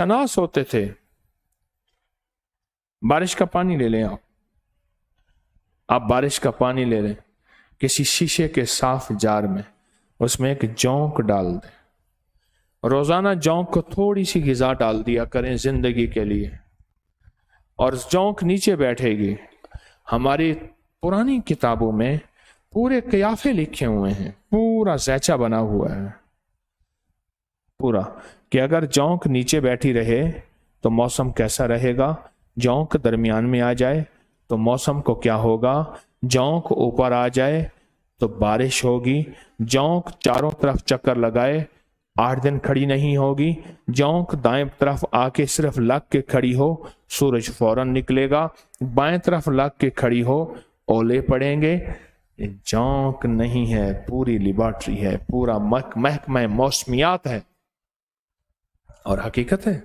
तनास होते थे। बारिश का पानी ले लें आप बारिश का पानी ले लें, किसी शीशे के साफ जार में, उसमें एक जौंक डाल दें, रोजाना जौंक को थोड़ी सी ग़िज़ा डाल दिया करें जिंदगी के लिए, और जौंक नीचे बैठेगी। हमारी पुरानी किताबों में पूरे क़याफ़े लिखे हुए हैं, पूरा ज़ैचा बना हुआ है पूरा, कि अगर जौंक नीचे बैठी रहे तो मौसम कैसा रहेगा, जौंक दरमियान में आ जाए तो मौसम को क्या होगा, जौंक ऊपर आ जाए तो बारिश होगी, जौंक चारों तरफ चक्कर लगाए 8 दिन खड़ी नहीं होगी, जौंक दाएं तरफ आके सिर्फ लग के खड़ी हो, सूरज फौरन निकलेगा, बाएं तरफ लग के खड़ी हो, ओले पड़ेंगे। ये जौंक नहीं है, पूरी लिबर्टी है, पूरा महकमा मौसमियात है और हकीकत है।